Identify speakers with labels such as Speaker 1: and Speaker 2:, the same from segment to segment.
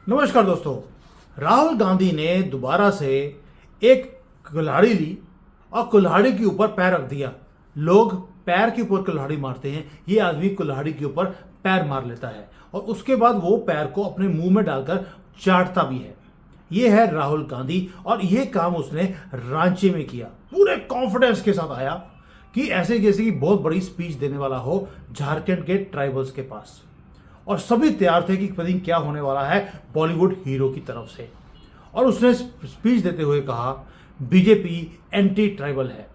Speaker 1: नमस्कार दोस्तों। राहुल गांधी ने दोबारा से एक कुल्हाड़ी ली और कुल्हाड़ी के ऊपर पैर रख दिया। लोग पैर के ऊपर कुल्हाड़ी मारते हैं, ये आदमी कुल्हाड़ी के ऊपर पैर मार लेता है और उसके बाद वो पैर को अपने मुंह में डालकर चाटता भी है। ये है राहुल गांधी और ये काम उसने रांची में किया। पूरे कॉन्फिडेंस के साथ आया कि ऐसे जैसे कि बहुत बड़ी स्पीच देने वाला हो झारखंड के ट्राइबल्स के पास, और सभी तैयार थे कि पता नहीं क्या होने वाला है बॉलीवुड हीरो की तरफ से। और उसने स्पीच देते हुए कहा बीजेपी एंटी ट्राइबल है।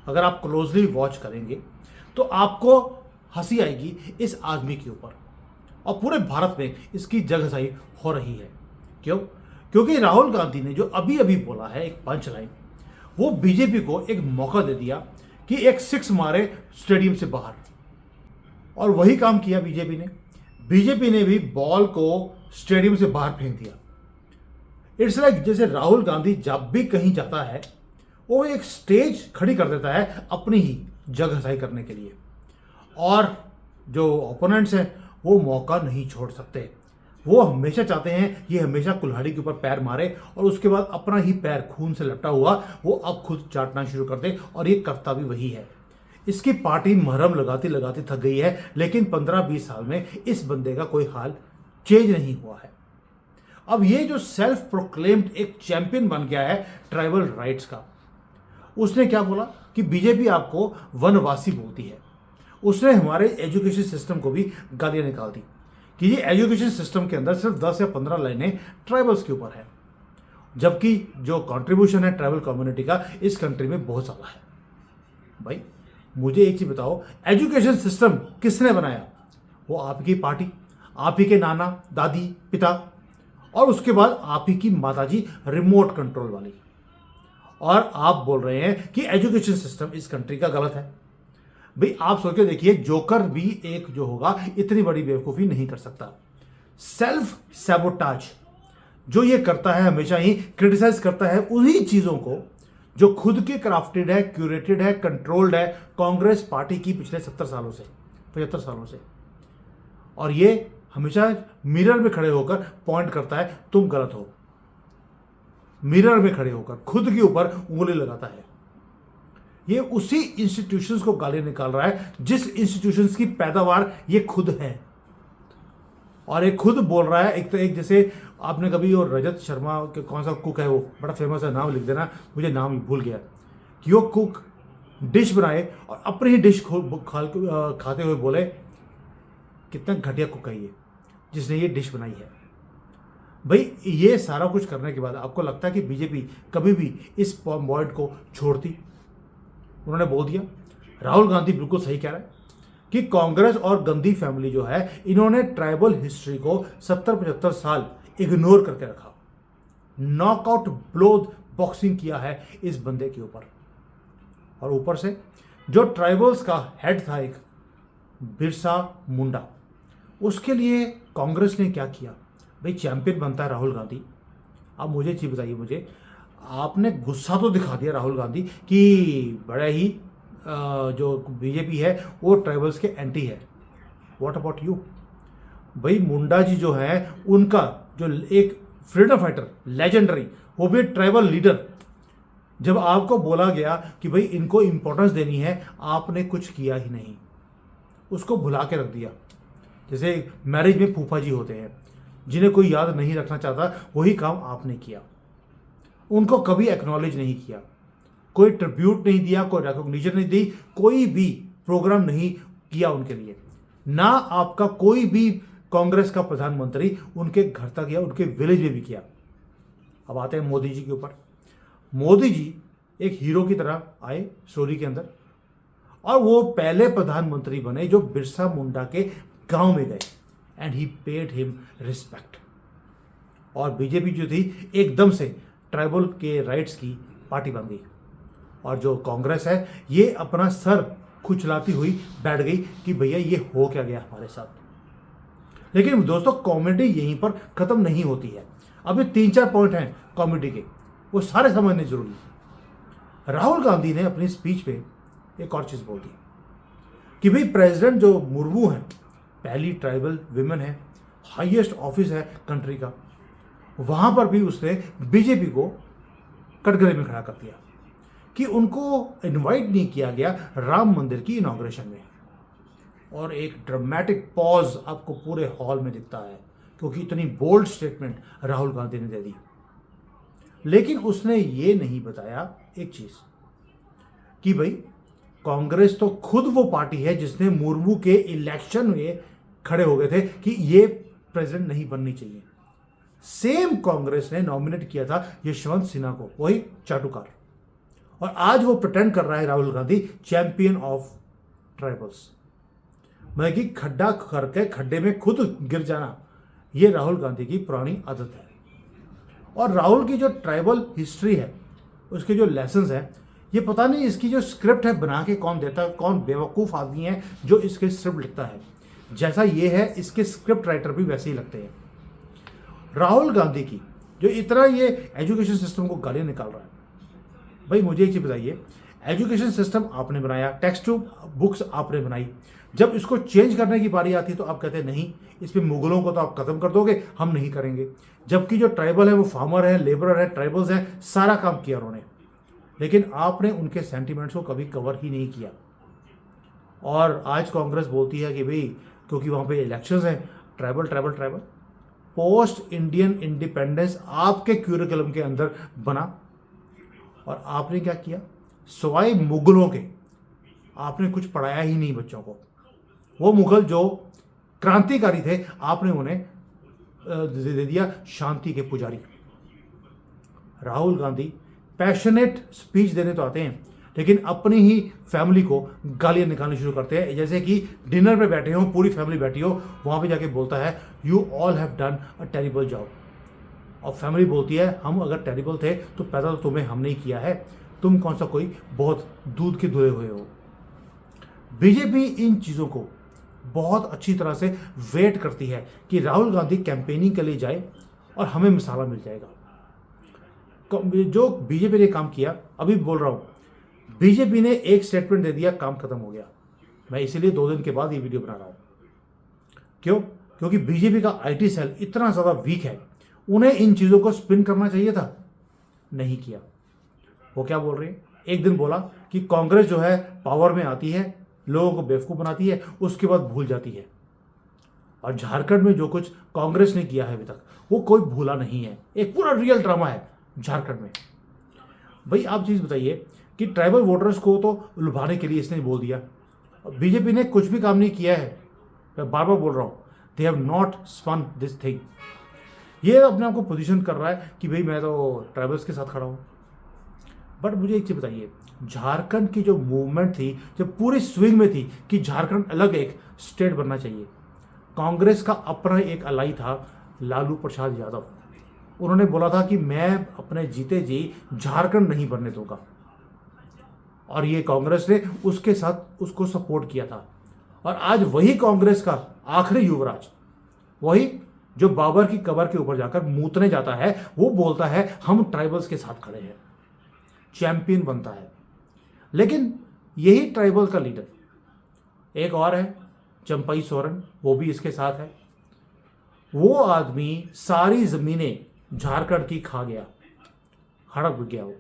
Speaker 1: अगर आप क्लोजली वॉच करेंगे तो आपको हंसी आएगी इस आदमी के ऊपर, और पूरे भारत में इसकी जगहसाई हो रही है। क्यों? क्योंकि राहुल गांधी ने जो अभी अभी बोला है एक पंच लाइन, वो बीजेपी को एक मौका दे दिया कि एक सिक्स मारे स्टेडियम से बाहर, और वही काम किया बीजेपी ने भी बॉल को स्टेडियम से बाहर फेंक दिया। इट्स लाइक जैसे राहुल गांधी जब भी कहीं जाता है वो एक स्टेज खड़ी कर देता है अपनी ही जगहसाई करने के लिए, और जो ओपोनेंट्स हैं वो मौका नहीं छोड़ सकते। वो हमेशा चाहते हैं ये हमेशा कुल्हाड़ी के ऊपर पैर मारे और उसके बाद अपना ही पैर खून से लपटा हुआ वो अब खुद चाटना शुरू कर दे, और ये करता भी वही है। इसकी पार्टी मरहम लगाती लगाती थक गई है, लेकिन 15-20 साल में इस बंदे का कोई हाल चेंज नहीं हुआ है। अब ये जो सेल्फ प्रोक्लेम्ड एक चैंपियन बन गया है ट्राइबल राइट्स का, उसने क्या बोला कि बीजेपी आपको वनवासी बोलती है। उसने हमारे एजुकेशन सिस्टम को भी गालियां निकाल दी कि ये एजुकेशन सिस्टम के अंदर सिर्फ 10 या 15 लाइनें ट्राइबल्स के ऊपर है, जबकि जो कंट्रीब्यूशन है ट्राइबल कम्युनिटी का इस कंट्री में बहुत ज़्यादा है। भाई मुझे एक चीज बताओ, एजुकेशन सिस्टम किसने बनाया? वो आपकी पार्टी, आप ही के नाना दादी पिता, और उसके बाद आप ही की माताजी रिमोट कंट्रोल वाली। और आप बोल रहे हैं कि एजुकेशन सिस्टम इस कंट्री का गलत है। भाई आप सोच के देखिए, जोकर भी एक जो होगा इतनी बड़ी बेवकूफ़ी नहीं कर सकता। सेल्फ सैबोटाज जो ये करता है, हमेशा ही क्रिटिसाइज करता है उन्हीं चीज़ों को जो खुद के क्राफ्टेड है, क्यूरेटेड है, कंट्रोल्ड है कांग्रेस पार्टी की पिछले 70 सालों से, 75 सालों से। और ये हमेशा मिरर में खड़े होकर पॉइंट करता है तुम गलत हो। मिरर में खड़े होकर खुद के ऊपर उंगली लगाता है। ये उसी इंस्टीट्यूशंस को गाली निकाल रहा है जिस इंस्टीट्यूशंस की पैदावार ये खुद है। और एक खुद बोल रहा है, एक जैसे आपने कभी वो रजत शर्मा के कौन सा कुक है, वो बड़ा फेमस है, नाम लिख देना, मुझे नाम भूल गया, कि वो कुक डिश बनाए और अपनी ही डिश खाते हुए बोले कितना घटिया कुक है ये जिसने ये डिश बनाई है। भाई ये सारा कुछ करने के बाद आपको लगता है कि बीजेपी कभी भी इस पॉइंट को छोड़ती? उन्होंने बोल दिया। राहुल गांधी बिल्कुल सही कह रहा है कि कांग्रेस और गांधी फैमिली जो है, इन्होंने ट्राइबल हिस्ट्री को 70-75 साल इग्नोर करके रखा। नॉकआउट ब्लो बॉक्सिंग किया है इस बंदे के ऊपर। और ऊपर से जो ट्राइबल्स का हेड था एक बिरसा मुंडा, उसके लिए कांग्रेस ने क्या किया? भाई चैंपियन बनता है राहुल गांधी। अब मुझे चीज बताइए, मुझे आपने गुस्सा तो दिखा दिया राहुल गांधी कि बड़ा ही जो बीजेपी है वो ट्राइबल्स के एंटी है। What about you? भाई मुंडा जी जो है, उनका जो एक फ्रीडम फाइटर लेजेंडरी, वो भी ट्राइबल लीडर, जब आपको बोला गया कि भाई इनको इंपॉर्टेंस देनी है, आपने कुछ किया ही नहीं, उसको भुला के रख दिया। जैसे मैरिज में फूफा जी होते हैं जिन्हें कोई याद नहीं रखना चाहता, वही काम आपने किया। उनको कभी एक्नॉलेज नहीं किया, कोई ट्रिब्यूट नहीं दिया, कोई रिकॉग्निशन नहीं दी, कोई भी प्रोग्राम नहीं किया उनके लिए। ना आपका कोई भी कांग्रेस का प्रधानमंत्री उनके घर तक या उनके विलेज में भी किया। अब आते हैं मोदी जी के ऊपर। मोदी जी एक हीरो की तरह आए स्टोरी के अंदर, और वो पहले प्रधानमंत्री बने जो बिरसा मुंडा के गांव में गए, and he paid him respect. और बीजेपी जो थी एकदम से ट्राइबल के राइट्स की पार्टी बन गई, और जो कांग्रेस है ये अपना सर खुचलाती हुई बैठ गई कि भैया ये हो क्या गया हमारे साथ। लेकिन दोस्तों कॉमेडी यहीं पर खत्म नहीं होती है। अभी 3-4 पॉइंट हैं कॉमेडी के, वो सारे समझने जरूरी है। राहुल गांधी ने अपनी स्पीच में एक और चीज बोल दी कि भाई प्रेसिडेंट जो मुर्मू है, पहली ट्राइबल विमेन है, हाईएस्ट ऑफिस है कंट्री का, वहां पर भी उसने बीजेपी को कटघरे में खड़ा कर दिया कि उनको इनवाइट नहीं किया गया राम मंदिर की इनॉग्रेशन में। और एक ड्रामेटिक पॉज आपको पूरे हॉल में दिखता है, क्योंकि इतनी बोल्ड स्टेटमेंट राहुल गांधी ने दे दी। लेकिन उसने ये नहीं बताया एक चीज कि भाई कांग्रेस तो खुद वो पार्टी है जिसने मुर्मू के इलेक्शन में खड़े हो गए थे कि ये प्रेसिडेंट नहीं बननी चाहिए। सेम कांग्रेस ने नॉमिनेट किया था यशवंत सिन्हा को, वही चाटुकार। और आज वो प्रिटेंड कर रहा है Rahul Gandhi champion of tribals. मतलब कि खड्डा करके खड्डे में खुद गिर जाना, ये राहुल गांधी की पुरानी आदत है। और राहुल की जो ट्राइबल हिस्ट्री है, उसके जो लेसन्स हैं, ये पता नहीं इसकी जो स्क्रिप्ट है बना के कौन देता है, कौन बेवकूफ़ आदमी है जो इसके स्क्रिप्ट लिखता है। जैसा ये है, इसके स्क्रिप्ट राइटर भी वैसे ही लगते हैं। राहुल गांधी की जो इतना ये एजुकेशन सिस्टम को गालियाँ निकाल रहा है, भाई मुझे एक चीज़ बताइए, एजुकेशन सिस्टम आपने बनाया, टेक्स्ट बुक्स आपने बनाई, जब इसको चेंज करने की बारी आती है तो आप कहते हैं नहीं, इस पर मुगलों को तो आप खत्म कर दोगे, हम नहीं करेंगे। जबकि जो ट्राइबल है वो फार्मर है, लेबरर है, ट्राइबल्स हैं, सारा काम किया उन्होंने, लेकिन आपने उनके सेंटिमेंट्स को कभी कवर ही नहीं किया। और आज कांग्रेस बोलती है कि भाई क्योंकि वहाँ पे इलेक्शंस हैं, tribal tribal tribal. Post Indian independence आपके क्यूरिकुलम के अंदर बना, और आपने क्या किया, सवाई मुगलों के आपने कुछ पढ़ाया ही नहीं बच्चों को। वो मुगल जो क्रांतिकारी थे, आपने उन्हें दे दिया शांति के पुजारी। राहुल गांधी पैशनेट स्पीच देने तो आते हैं, लेकिन अपनी ही फैमिली को गालियां निकालनी शुरू करते हैं। जैसे कि डिनर पे बैठे हो, पूरी फैमिली बैठी हो, वहाँ पे जाके बोलता है you all have done a terrible job. और फैमिली बोलती है हम अगर टेरिबल थे तो पैदा तो तुम्हें हमने ही किया है, तुम कौन सा कोई बहुत दूध के धुले हुए हो। बीजेपी इन चीज़ों को बहुत अच्छी तरह से वेट करती है कि राहुल गांधी कैंपेनिंग के लिए जाए और हमें मिसाला मिल जाएगा। जो बीजेपी ने काम किया, अभी बोल रहा हूँ, बीजेपी ने एक स्टेटमेंट दे दिया, काम खत्म हो गया। मैं इसीलिए 2 दिन के बाद ये वीडियो बना रहा हूँ। क्यों? क्योंकि बीजेपी का आईटी सेल इतना ज़्यादा वीक है, उन्हें इन चीज़ों को स्पिन करना चाहिए था, नहीं किया। वो क्या बोल रहे हैं, एक दिन बोला कि कांग्रेस जो है पावर में आती है, लोगों को बेवकूफ़ बनाती है, उसके बाद भूल जाती है। और झारखंड में जो कुछ कांग्रेस ने किया है अभी तक, वो कोई भूला नहीं है। एक पूरा रियल ड्रामा है झारखंड में। भाई आप चीज़ बताइए कि ट्राइबल वोटर्स को तो लुभाने के लिए इसने बोल दिया। बीजेपी ने कुछ भी काम नहीं किया है, मैं बार बार बोल रहा हूँ, they have not spun this thing. ये अपने आप को पोजीशन कर रहा है कि भाई मैं तो ट्राइबल्स के साथ खड़ा हूँ। बट मुझे एक चीज़ बताइए, झारखंड की जो मूवमेंट थी, जो पूरी स्विंग में थी कि झारखंड अलग एक स्टेट बनना चाहिए, कांग्रेस का अपना एक अलाई था लालू प्रसाद यादव। उन्होंने बोला था कि मैं अपने जीते जी झारखंड नहीं बनने दूंगा, और ये कांग्रेस ने उसके साथ उसको सपोर्ट किया था। और आज वही कांग्रेस का आखिरी युवराज, वही जो बाबर की कब्र के ऊपर जाकर मूतने जाता है, वो बोलता है हम ट्राइबल्स के साथ खड़े हैं, चैंपियन बनता है। लेकिन यही ट्राइबल का लीडर एक और है, चंपई सोरेन, वो भी इसके साथ है। वो आदमी सारी ज़मीनें झारखंड की खा गया, हड़प गया वो,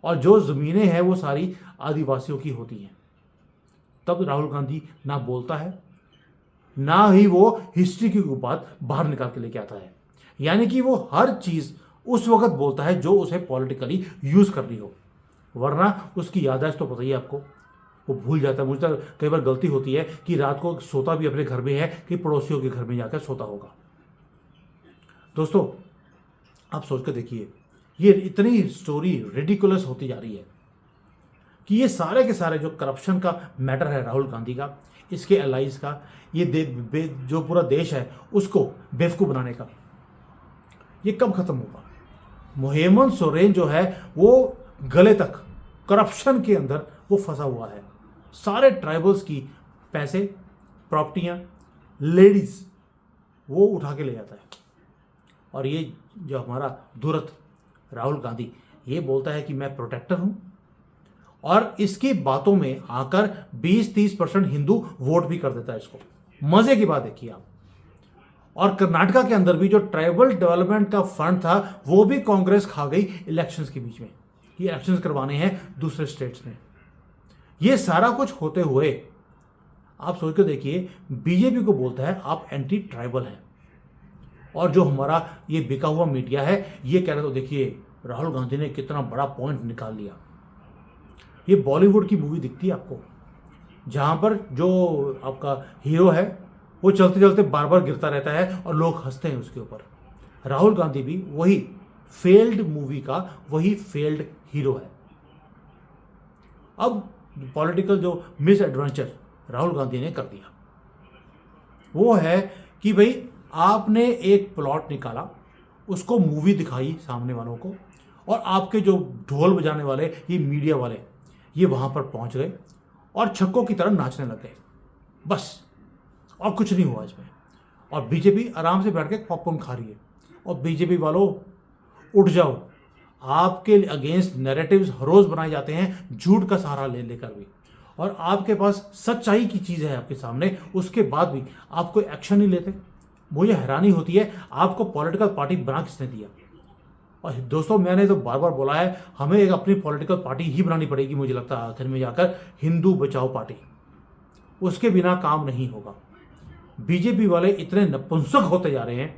Speaker 1: और जो ज़मीनें हैं वो सारी आदिवासियों की होती हैं। तब राहुल गांधी ना बोलता है, ना ही वो हिस्ट्री की बात बाहर निकाल के लेके आता है। यानी कि वो हर चीज़ उस वक्त बोलता है जो उसे पॉलिटिकली यूज़ करनी हो, वरना उसकी याददाश्त तो पता ही है आपको, वो भूल जाता है। मुझे तो कई बार गलती होती है कि रात को सोता भी अपने घर में है कि पड़ोसियों के घर में जाकर सोता होगा। दोस्तों आप सोच कर देखिए, ये इतनी स्टोरी रिडिकुलस होती जा रही है कि ये सारे के सारे जो करप्शन का मैटर है राहुल गांधी का, इसके एलाइज का, ये जो पूरा देश है उसको बेवकूफ़ बनाने का, ये कब खत्म होगा। हेमंत सोरेन जो है वो गले तक करप्शन के अंदर वो फंसा हुआ है। सारे ट्राइबल्स की पैसे, प्रॉपर्टियां, लेडीज वो उठा के ले जाता है। और ये जो हमारा धूर्त राहुल गांधी ये बोलता है कि मैं प्रोटेक्टर हूं, और इसकी बातों में आकर 20-30% हिंदू वोट भी कर देता है इसको। मजे की बात देखिए आप। और कर्नाटका के अंदर भी जो ट्राइबल डेवलपमेंट का फंड था वो भी कांग्रेस खा गई इलेक्शंस के बीच में। ये इलेक्शंस करवाने हैं दूसरे स्टेट्स में। ये सारा कुछ होते हुए आप सोच कर देखिए, बीजेपी को बोलता है आप एंटी ट्राइबल हैं, और जो हमारा ये बिका हुआ मीडिया है ये कह रहे तो देखिए राहुल गांधी ने कितना बड़ा पॉइंट निकाल लिया। ये बॉलीवुड की मूवी दिखती है आपको, जहां पर जो आपका हीरो है वो चलते चलते बार बार गिरता रहता है और लोग हंसते हैं उसके ऊपर। राहुल गांधी भी वही फेल्ड मूवी का वही फेल्ड हीरो है। अब पॉलिटिकल जो मिस एडवेंचर राहुल गांधी ने कर दिया वो है कि भाई आपने एक प्लॉट निकाला, उसको मूवी दिखाई सामने वालों को, और आपके जो ढोल बजाने वाले ये मीडिया वाले ये वहां पर पहुंच गए और छक्कों की तरह नाचने लग गए, बस, और कुछ नहीं हुआ इसमें। और बीजेपी आराम से बैठ के पॉपकॉर्न खा रही है। और बीजेपी वालों उठ जाओ, आपके अगेंस्ट नैरेटिव्स हर रोज बनाए जाते हैं झूठ का सहारा ले लेकर भी, और आपके पास सच्चाई की चीज़ है आपके सामने, उसके बाद भी आप कोई एक्शन नहीं लेते। मुझे हैरानी होती है आपको पॉलिटिकल पार्टी बना किसने दिया। और दोस्तों मैंने तो बार बार बोला है हमें एक अपनी पॉलिटिकल पार्टी ही बनानी पड़ेगी, मुझे लगता है आखिर में जाकर हिंदू बचाओ पार्टी, उसके बिना काम नहीं होगा। बीजेपी वाले इतने नपुंसक होते जा रहे हैं,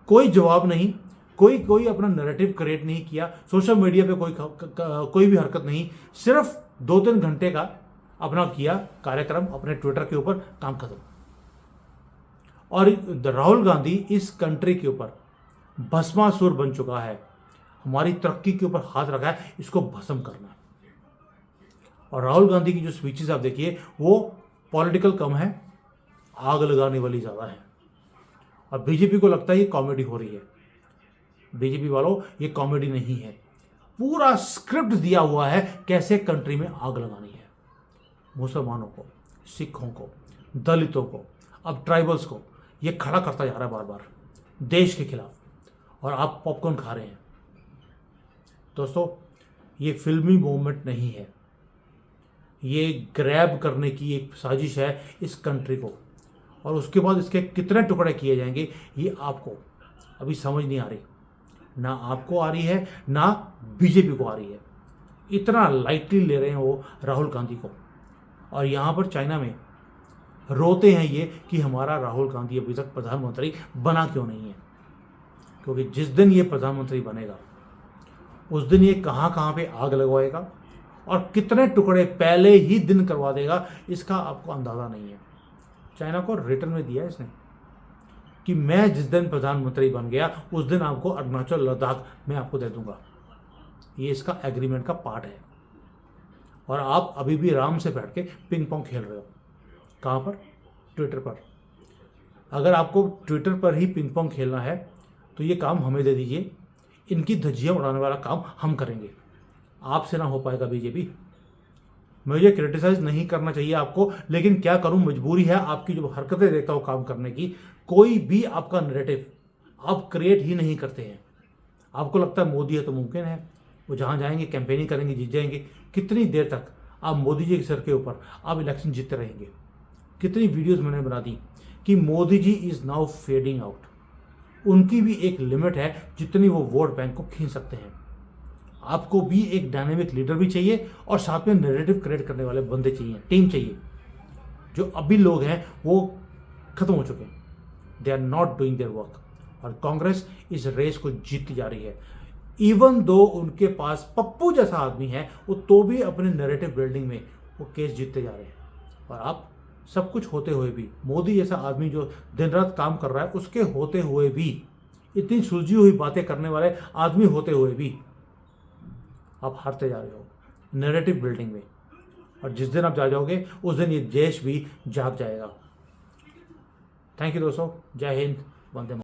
Speaker 1: कोई जवाब नहीं, कोई अपना नैरेटिव क्रिएट नहीं किया, सोशल मीडिया पे कोई भी हरकत नहीं, सिर्फ 2-3 घंटे का अपना किया कार्यक्रम अपने ट्विटर के ऊपर, काम खत्म। और राहुल गांधी इस कंट्री के ऊपर भस्मासुर बन चुका है, हमारी तरक्की के ऊपर हाथ रखा है, इसको भस्म करना है। और राहुल गांधी की जो स्पीचेस आप देखिए वो पॉलिटिकल कम है, आग लगाने वाली ज़्यादा है। और बीजेपी को लगता है ये कॉमेडी हो रही है। बीजेपी वालों ये कॉमेडी नहीं है, पूरा स्क्रिप्ट दिया हुआ है कैसे कंट्री में आग लगानी है। मुसलमानों को, सिखों को, दलितों को, अब ट्राइबल्स को ये खड़ा करता जा रहा है बार बार देश के खिलाफ, और आप पॉपकॉर्न खा रहे हैं। दोस्तों ये फिल्मी मूवमेंट नहीं है, ये ग्रैब करने की एक साजिश है इस कंट्री को, और उसके बाद इसके कितने टुकड़े किए जाएंगे ये आपको अभी समझ नहीं आ रही, ना आपको आ रही है ना बीजेपी को आ रही है। इतना लाइटली ले रहे हैं वो राहुल गांधी को। और यहाँ पर चाइना में रोते हैं ये कि हमारा राहुल गांधी अभी तक प्रधानमंत्री बना क्यों नहीं है, क्योंकि जिस दिन ये प्रधानमंत्री बनेगा उस दिन ये कहाँ कहाँ पे आग लगवाएगा और कितने टुकड़े पहले ही दिन करवा देगा इसका आपको अंदाज़ा नहीं है। चाइना को रिटर्न में दिया इसने कि मैं जिस दिन प्रधानमंत्री बन गया उस दिन आपको अरुणाचल लद्दाख मैं आपको दे दूंगा। ये इसका एग्रीमेंट का पार्ट है। और आप अभी भी आराम से बैठ के पिंग पोंग खेल रहे हो। कहाँ पर? ट्विटर पर। अगर आपको ट्विटर पर ही पिंग पोंग खेलना है तो ये काम हमें दे दीजिए, इनकी धज्जियाँ उड़ाने वाला काम हम करेंगे, आपसे ना हो पाएगा बीजेपी। मुझे क्रिटिसाइज नहीं करना चाहिए आपको, लेकिन क्या करूं, मजबूरी है आपकी जो हरकतें देखता हूं काम करने की। कोई भी आपका नैरेटिव आप क्रिएट ही नहीं करते हैं। आपको लगता है मोदी है तो मुमकिन है, वो जहां जाएंगे कैंपेनिंग करेंगे, जीत जाएंगे। कितनी देर तक आप मोदी जी के सर के ऊपर आप इलेक्शन जीतते रहेंगे? कितनी वीडियोस मैंने बना दी कि Modi ji is now fading out. उनकी भी एक लिमिट है जितनी वो वोट बैंक को खींच सकते हैं। आपको भी एक डायनेमिक लीडर भी चाहिए और साथ में नैरेटिव क्रिएट करने वाले बंदे चाहिए, टीम चाहिए। जो अभी लोग हैं वो खत्म हो चुके हैं, they are not doing their work. और कांग्रेस इस रेस को जीतती जा रही है। इवन दो उनके पास पप्पू जैसा आदमी है, वो तो भी अपने नैरेटिव बिल्डिंग में वो केस जीतते जा रहे हैं। और आप सब कुछ होते हुए भी, मोदी जैसा आदमी जो दिन रात काम कर रहा है उसके होते हुए भी, इतनी सुलझी हुई बातें करने वाले आदमी होते हुए भी आप हारते जा रहे हो नैरेटिव बिल्डिंग में। और जिस दिन आप जाओगे उस दिन ये देश भी जाग जाएगा। थैंक यू दोस्तों, जय हिंद, वंदे मातरम।